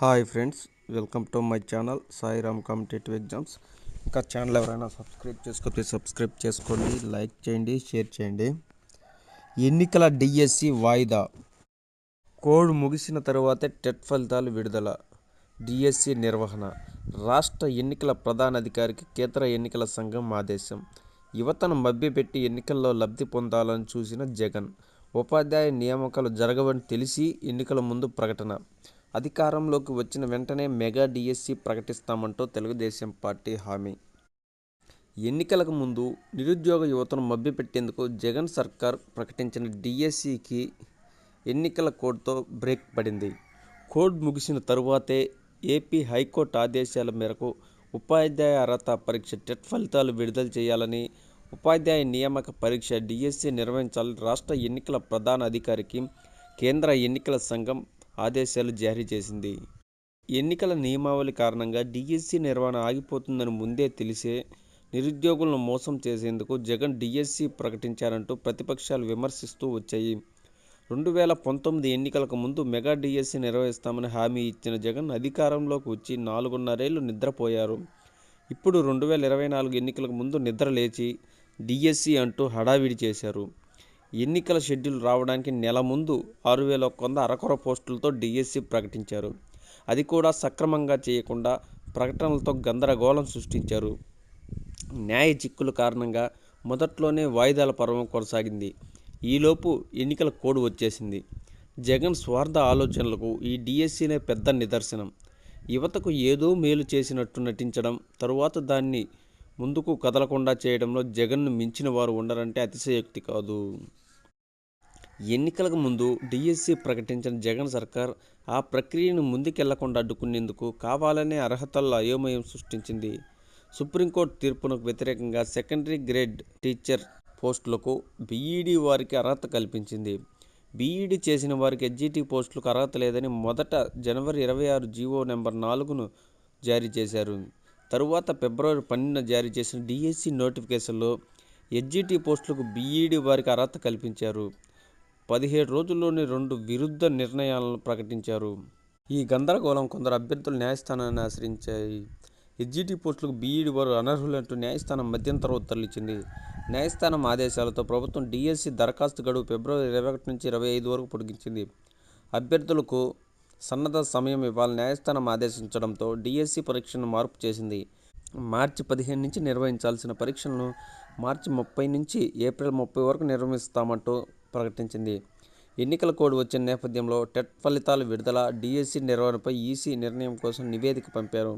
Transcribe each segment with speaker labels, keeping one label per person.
Speaker 1: Hi friends, welcome to my channel Sairam competitive exams. ఇంకా channel ఎవరైనా subscribe చేసుకోతే subscribe చేసుకోండి, like చేయండి, షేర్ చేయండి. ఎన్నికల డిఎస్సి వాయిదా. కోడ్ ముగిసిన తరువాతే టెట్ ఫలితాలు విడుదల. డిఎస్సి నిర్వహణ. రాష్ట్ర ఎన్నికల ప్రధానాధికారికి కేంద్ర ఎన్నికల సంఘం ఆదేశం. యువతను మభ్యపెట్టి ఎన్నికల్లో లబ్ధి పొందాలని చూసిన జగన్. ఉపాధ్యాయ నియామకాలు జరగవని తెలిసి ఎన్నికల ముందు ప్రకటన. అధికారంలోకి వచ్చిన వెంటనే మెగా డిఎస్సి ప్రకటిస్తామంటూ తెలుగుదేశం పార్టీ హామీ. ఎన్నికలకు ముందు నిరుద్యోగ యువతను మభ్యపెట్టేందుకు జగన్ సర్కార్ ప్రకటించిన డిఎస్సికి ఎన్నికల కోడ్తో బ్రేక్ పడింది. కోడ్ ముగిసిన తరువాతే ఏపీ హైకోర్టు ఆదేశాల మేరకు ఉపాధ్యాయ అర్హత పరీక్ష టెట్ ఫలితాలు విడుదల చేయాలని, ఉపాధ్యాయ నియామక పరీక్ష డిఎస్సి నిర్వహించాలని రాష్ట్ర ఎన్నికల ప్రధాన అధికారికి కేంద్ర ఎన్నికల సంఘం ఆదేశాలు జారీ చేసింది. ఎన్నికల నియమావళి కారణంగా డిఎస్సి నిర్వహణ ఆగిపోతుందని ముందే తెలిసే నిరుద్యోగులను మోసం చేసేందుకు జగన్ డిఎస్సి ప్రకటించారంటూ ప్రతిపక్షాలు విమర్శిస్తూ వచ్చాయి. 2019 ఎన్నికలకు ముందు మెగా డిఎస్సి నిర్వహిస్తామని హామీ ఇచ్చిన జగన్ అధికారంలోకి వచ్చి 4.5 ఏళ్లు నిద్రపోయారు. ఇప్పుడు 2024 ఎన్నికలకు ముందు నిద్ర లేచి డిఎస్సి అంటూ హడావిడి చేశారు. ఎన్నికల షెడ్యూల్ రావడానికి నెల ముందు 6,100 అరకొర పోస్టులతో డిఎస్సి ప్రకటించారు. అది కూడా సక్రమంగా చేయకుండా ప్రకటనలతో గందరగోళం సృష్టించారు. న్యాయ చిక్కుల కారణంగా మొదట్లోనే వాయిదాల పర్వం కొనసాగింది. ఈలోపు ఎన్నికల కోడ్ వచ్చేసింది. జగన్ స్వార్థ ఆలోచనలకు ఈ డిఎస్సినే పెద్ద నిదర్శనం. యువతకు ఏదో మేలు చేసినట్టు నటించడం, తరువాత దాన్ని ముందుకు కదలకుండా చేయడంలో జగన్ను మించిన వారు ఉండరంటే అతిశయోక్తి కాదు. ఎన్నికలకు ముందు డిఎస్సి ప్రకటించిన జగన్ సర్కార్ ఆ ప్రక్రియను ముందుకెళ్లకుండా అడ్డుకునేందుకు కావాలనే అర్హతల్లో అయోమయం సృష్టించింది. సుప్రీంకోర్టు తీర్పునకు వ్యతిరేకంగా సెకండరీ గ్రేడ్ టీచర్ పోస్టులకు బీఈడీ వారికి అర్హత కల్పించింది. బీఈడీ చేసిన వారికి ఎస్జీటీ పోస్టులకు అర్హత లేదని మొదట జనవరి 26 జీవో నెంబర్ 4ను జారీ చేశారు. తరువాత ఫిబ్రవరి 12న జారీ చేసిన డిఎస్సి నోటిఫికేషన్లో ఎస్జీటీ పోస్టులకు బీఈడీ వారికి అర్హత కల్పించారు. 17 రోజుల్లోనే 2 విరుద్ధ నిర్ణయాలను ప్రకటించారు. ఈ గందరగోళం కొందరు అభ్యర్థులు న్యాయస్థానాన్ని ఆశ్రయించాయి. ఎస్జీటీ పోస్టులకు బీఈడీ వారు అనర్హులంటూ న్యాయస్థానం మధ్యంతర ఉత్తర్వులు ఇచ్చింది. న్యాయస్థానం ఆదేశాలతో ప్రభుత్వం డిఎస్సి దరఖాస్తు గడువు ఫిబ్రవరి 21 నుంచి 25 వరకు పొడిగించింది. అభ్యర్థులకు సన్నద్ధ సమయం ఇవ్వాలని న్యాయస్థానం ఆదేశించడంతో డిఎస్సి పరీక్షను మార్పు చేసింది. మార్చి 15 నుంచి నిర్వహించాల్సిన పరీక్షలను మార్చి 30 నుంచి ఏప్రిల్ 30 వరకు నిర్వహిస్తామంటూ ప్రకటించింది. ఎన్నికల కోడ్ వచ్చిన నేపథ్యంలో టెట్ ఫలితాలు విడుదల, డిఎస్సి నిర్వహణపై ఈసీ నిర్ణయం కోసం నివేదిక పంపారు.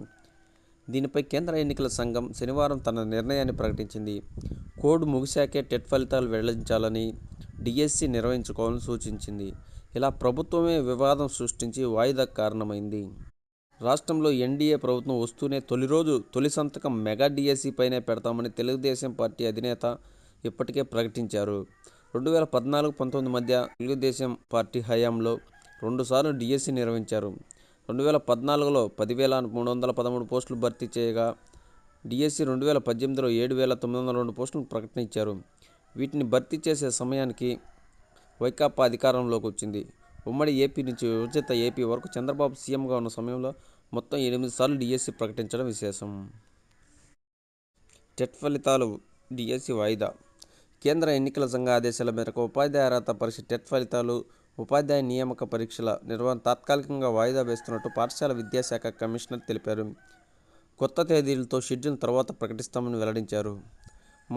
Speaker 1: దీనిపై కేంద్ర ఎన్నికల సంఘం శనివారం తన నిర్ణయాన్ని ప్రకటించింది. కోడ్ ముగిశాకే టెట్ ఫలితాలు వెల్లడించాలని, డిఎస్సి నిర్వహించుకోవాలని సూచించింది. ఇలా ప్రభుత్వమే వివాదం సృష్టించి వాయిదాకు కారణమైంది. రాష్ట్రంలో ఎన్డీఏ ప్రభుత్వం వస్తూనే తొలి సంతకం మెగా డిఎస్సి పైనే పెడతామని తెలుగుదేశం పార్టీ అధినేత ఇప్పటికే ప్రకటించారు. 2014-19 మధ్య తెలుగుదేశం పార్టీ హయాంలో 2 సార్లు డిఎస్సి నిర్వహించారు. 2014లో 10,313 పోస్టులు భర్తీ చేయగా, డిఎస్సి 2018లో 7,902 పోస్టులను ప్రకటించారు. వీటిని భర్తీ చేసే సమయానికి వైకాపా అధికారంలోకి వచ్చింది. ఉమ్మడి ఏపీ నుంచి విభజిత ఏపీ వరకు చంద్రబాబు సీఎంగా ఉన్న సమయంలో మొత్తం 8 సార్లు డిఎస్సి ప్రకటించడం విశేషం. టెట్ ఫలితాలు డిఎస్సి వాయిదా. కేంద్ర ఎన్నికల సంఘ ఆదేశాల మేరకు ఉపాధ్యాయ అర్హత పరీక్ష టెట్ ఫలితాలు, ఉపాధ్యాయ నియామక పరీక్షల నిర్వహణ తాత్కాలికంగా వాయిదా వేస్తున్నట్టు పాఠశాల విద్యాశాఖ కమిషనర్ తెలిపారు. కొత్త తేదీలతో షెడ్యూల్ తర్వాత ప్రకటిస్తామని వెల్లడించారు.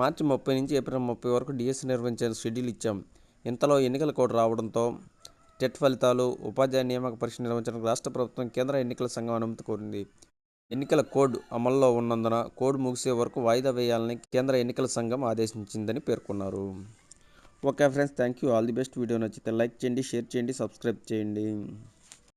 Speaker 1: మార్చి 30 నుంచి ఏప్రిల్ 30 వరకు డిఎస్సి నిర్వహించే షెడ్యూల్ ఇచ్చాం. ఇంతలో ఎన్నికల కోడ్ రావడంతో టెట్ ఫలితాలు, ఉపాధ్యాయ నియామక పరీక్ష నిర్వహించడానికి రాష్ట్ర ప్రభుత్వం కేంద్ర ఎన్నికల సంఘం అనుమతి కోరింది. ఎన్నికల కోడ్ అమల్లో ఉన్నందున కోడ్ ముగిసే వరకు వాయిదా వేయాలని కేంద్ర ఎన్నికల సంఘం ఆదేశించిందని పేర్కొన్నారు. Okay friends, thank you. All the best. Video నచ్చితే లైక్ చేయండి, షేర్ చేయండి, సబ్స్క్రైబ్ చేయండి.